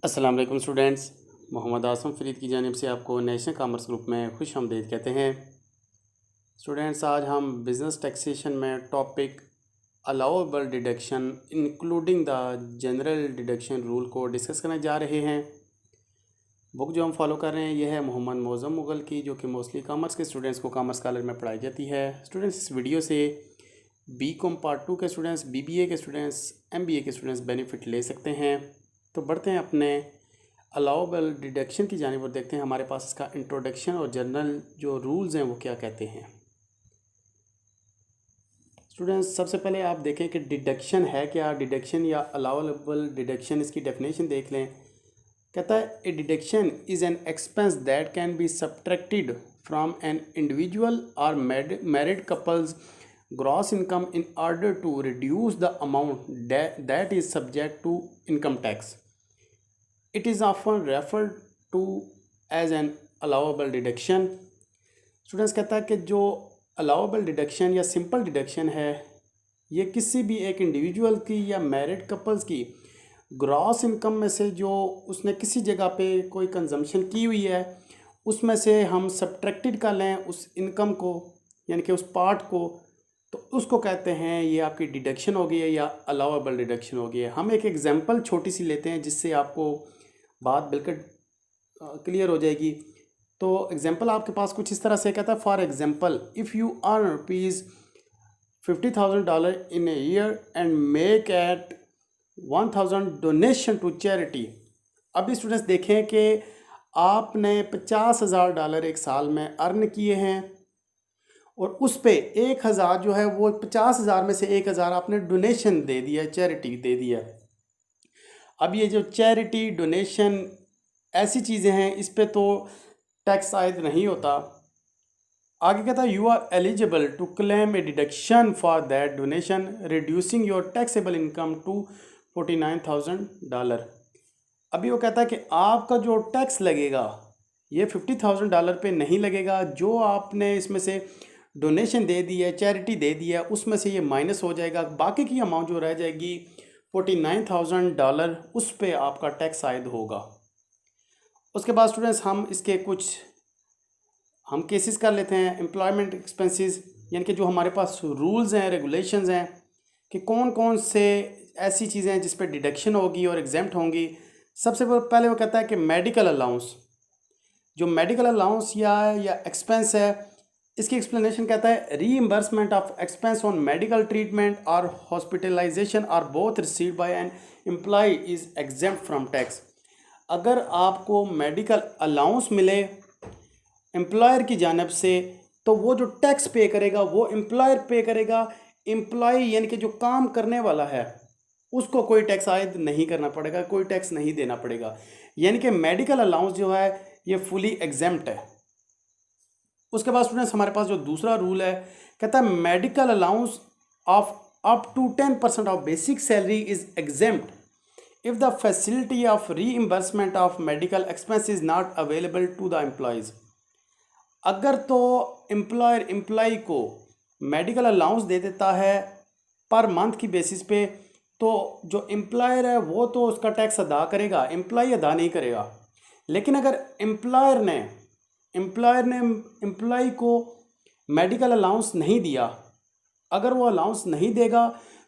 अस्सलाम वालेकुम स्टूडेंट्स। मोहम्मद आसम फरीद की जानिब से आपको नेशनल कॉमर्स ग्रुप में खुश आमदीद कहते हैं। स्टूडेंट्स, आज हम बिज़नेस टैक्सेशन में topic allowable deduction including the general deduction rule को डिस्कस करने जा रहे हैं। बुक जो हम फॉलो कर रहे हैं यह है मोहम्मद मौज़म मुग़ल की, जो कि मोस्टली कॉमर्स के स्टूडेंट्स को कॉमर्स कॉलेज में पढ़ाई जाती है। स्टूडेंट्स, इस वीडियो से बीकॉम पार्ट 2 के स्टूडेंट्स, बीबीए के स्टूडेंट्स, एमबीए के स्टूडेंट्स बेनिफिट ले सकते हैं। तो बढ़ते हैं अपने अलाउएबल डिडक्शन की जानिब और देखते हैं हमारे पास इसका इंट्रोडक्शन और जनरल जो रूल्स हैं वो क्या कहते हैं। स्टूडेंट्स, सबसे पहले आप देखें कि डिडक्शन है क्या। डिडक्शन या अलाउएबल डिडक्शन, इसकी डेफिनेशन देख लें। कहता है a deduction is an expense that can be subtracted from an individual or married couples gross income in order to reduce the amount that is subject to income tax. It is often referred to as an allowable deduction। Students, कहता है कि जो allowable deduction या simple deduction है ये किसी भी एक इंडिविजुअल की या मैरिड कपल्स की ग्रॉस इनकम में से जो उसने किसी जगह पे कोई कंजम्पशन की हुई है उसमें से हम सब्ट्रैक्टेड कर लें उस इनकम को, यानी कि उस पार्ट को, तो उसको कहते हैं ये आपकी डिडक्शन हो गई है या अलाउएबल डिडक्शन हो गई है। हम एक एग्जांपल छोटी सी लेते हैं जिससे आपको बात बिल्कुल क्लियर हो जाएगी। तो एग्जांपल आपके पास कुछ इस तरह से कहता है, for example if you earn $50,000 in a year and make at 1,000 donation to charity. अभी स्टूडेंट्स देखें कि आपने $50,000 एक साल में अर्न किए हैं और उस पे 1,000 जो है वो 50,000 में से 1,000 आपने डोनेशन दे दिया, चैरिटी दे दिया। अब ये जो चैरिटी डोनेशन ऐसी चीज़ें हैं इस पे तो टैक्स आयद नहीं होता। आगे कहता है you are eligible to claim a deduction for that donation reducing your taxable income to $49,000। अभी वो कहता है कि आपका जो टैक्स लगेगा ये $50,000 पे नहीं लगेगा। जो आपने इसमें से डोनेशन दे दी है, चैरिटी दे दी है, उसमें से ये माइनस हो जाएगा। बाकी की अमाउंट जो रह जाएगी $49,000 उस पे आपका टैक्स आयद होगा। उसके बाद स्टूडेंट्स हम इसके कुछ केसेस कर लेते हैं। एम्प्लॉयमेंट एक्सपेंसेस, यानी कि जो हमारे पास रूल्स हैं, रेगुलेशंस हैं कि कौन कौन से ऐसी चीज़ें हैं जिस पे डिडक्शन होगी और एग्जेम्प्ट होंगी। सबसे पहले वो कहता है कि मेडिकल अलाउंस, जो मेडिकल अलाउंस या एक्सपेंस है, इसकी एक्सप्लेनेशन कहता है reimbursement of expense on medical treatment or hospitalisation are both received by an employee is exempt from tax. अगर आपको मेडिकल अलाउंस मिले एम्प्लॉयर की जानब से तो वो जो टैक्स पे करेगा वो एम्प्लॉयर पे करेगा। एम्प्लॉय यानी कि जो काम करने वाला है उसको कोई टैक्स आयद नहीं करना पड़ेगा, कोई टैक्स नहीं देना पड़ेगा। यानी कि मेडिकल अलाउंस जो है ये फुली एग्जेम्प्ट है। उसके बाद स्टूडेंट्स हमारे पास जो दूसरा रूल है कहता है medical allowance of up to 10% of basic salary is exempt if the facility of reimbursement of medical expense is not available to the employees. अगर तो एम्प्लॉयर एम्प्लॉय को मेडिकल अलाउंस दे देता है पर मंथ की बेसिस पे, तो जो एम्प्लॉयर है वो तो उसका टैक्स अदा करेगा, एम्प्लॉय अदा नहीं करेगा। लेकिन अगर एम्प्लॉयर ने एम्प्लॉय को मेडिकल अलाउंस नहीं दिया, अगर वो अलाउंस नहीं देगा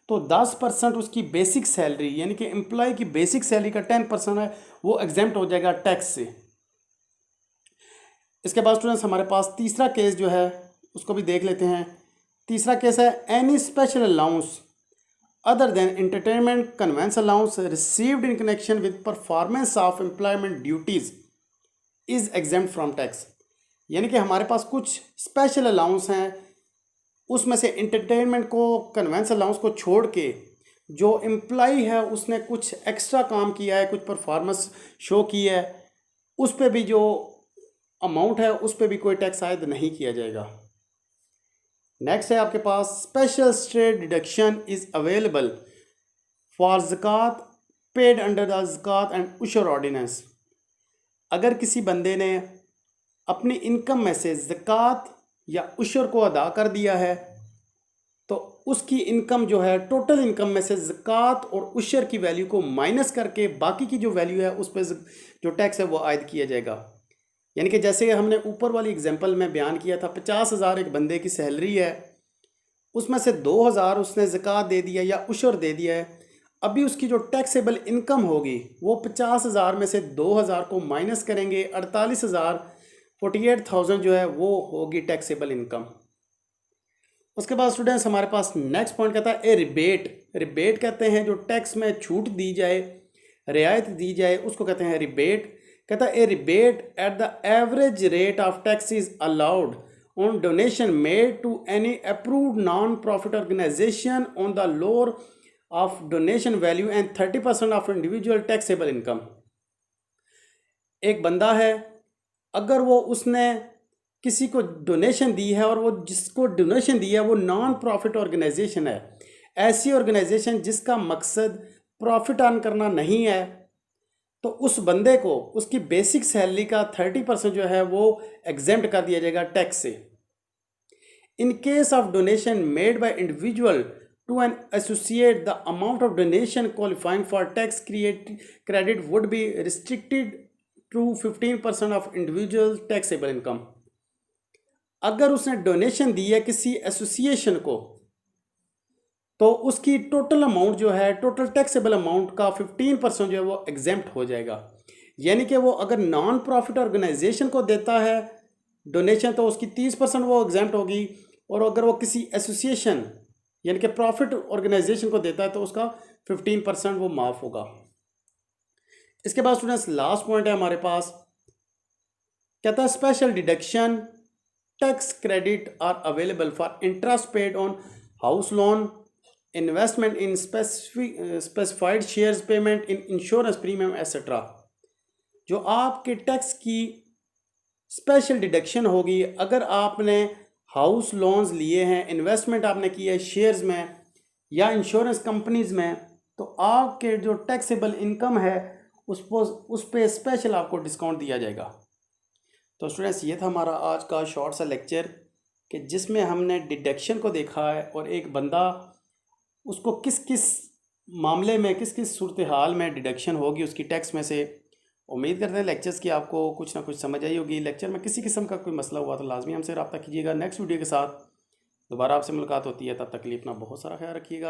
तो 10% उसकी बेसिक सैलरी, यानी कि एम्प्लॉय की बेसिक सैलरी का 10% है वो एग्जेम्प्ट हो जाएगा टैक्स से। इसके बाद स्टूडेंट्स हमारे पास तीसरा केस जो है उसको भी देख लेते हैं। तीसरा केस है any special allowance other than entertainment convince allowance received in connection with performance of employment duties is exempt from tax. यानी कि हमारे पास कुछ स्पेशल अलाउंस हैं, उसमें से एंटरटेनमेंट को, कन्वेंस अलाउंस को छोड़ के जो एम्प्लॉय है उसने कुछ एक्स्ट्रा काम किया है, कुछ परफॉर्मेंस शो की है, उस पर भी जो अमाउंट है उस पर भी कोई टैक्स आयद नहीं किया जाएगा। नेक्स्ट है आपके पास special state deduction is available for zakat paid under the Zakat and Ushr ordinance. अगर किसी बंदे ने अपनी इनकम में से ज़कात या उशर को अदा कर दिया है तो उसकी इनकम जो है टोटल इनकम में से ज़कात और उशर की वैल्यू को माइनस करके बाकी की जो वैल्यू है उस पर जो टैक्स है वो आयद किया जाएगा। यानी कि जैसे हमने ऊपर वाली एग्जांपल में बयान किया था, 50,000 एक बंदे की सैलरी है, उसमें से 2,000 उसने ज़कात दे दिया या उशर दे दिया है। अभी उसकी जो टैक्सेबल इनकम होगी वो 50,000 में से 2,000 को माइनस करेंगे, 48,000 जो है वो होगी टैक्सेबल इनकम। उसके बाद स्टूडेंट्स हमारे पास नेक्स्ट पॉइंट कहता है ए रिबेट कहते हैं जो टैक्स में छूट दी जाए, रियायत दी जाए, उसको कहते हैं रिबेट। कहता है a rebate at the average rate of tax is allowed on donation made to any approved non profit organisation on the lower of donation value and 30% of individual taxable income. एक बंदा है, अगर वो उसने किसी को डोनेशन दी है और वो जिसको डोनेशन दी है वो नॉन प्रॉफिट ऑर्गेनाइजेशन है, ऐसी ऑर्गेनाइजेशन जिसका मकसद प्रॉफिट अर्न करना नहीं है, तो उस बंदे को उसकी बेसिक सैलरी का 30% जो है वो एग्जेम्प्ट कर दिया जाएगा टैक्स से। In case of donation made by individual to an associate the amount of donation qualifying for tax credit would be restricted to 15% of individual taxable income. अगर उसने डोनेशन दी है किसी एसोसिएशन को तो उसकी टोटल अमाउंट जो है, टोटल टैक्सेबल अमाउंट का 15% जो है वो एग्जेम्प्ट हो जाएगा। यानी कि वो अगर नॉन प्रॉफिट ऑर्गेनाइजेशन को देता है डोनेशन तो उसकी 30% वो एग्जेम्प्ट होगी, और अगर वो किसी एसोसिएशन यानी कि प्रॉफिट ऑर्गेनाइजेशन को देता है तो उसका 15% वो माफ़ होगा। इसके बाद स्टूडेंट्स लास्ट पॉइंट है हमारे पास, कहता है special deduction tax credit are available for interest paid on house loan, investment in specified shares, payment in insurance premium etcetera. जो आपके टैक्स की स्पेशल डिडक्शन होगी अगर आपने हाउस लोन्स लिए हैं, इन्वेस्टमेंट आपने की है शेयर्स में या इंश्योरेंस कंपनीज में, तो आपके जो टैक्सेबल इनकम है उस पर स्पेशल आपको डिस्काउंट दिया जाएगा। तो स्टूडेंट्स ये था हमारा आज का शॉर्ट सा लेक्चर कि जिसमें हमने डिडक्शन को देखा है और एक बंदा उसको किस किस मामले में, किस किस सूरत हाल में डिडक्शन होगी उसकी टैक्स में से। उम्मीद करते हैं लेक्चर्स की आपको कुछ ना कुछ समझ आई होगी। लेक्चर में किसी किस्म का कोई मसला हुआ तो लाजमी हमसे रब्ता कीजिएगा। नेक्स्ट वीडियो के साथ दोबारा आपसे मुलाकात होती है, तब तक के लिए अपना बहुत सारा ख्याल रखिएगा।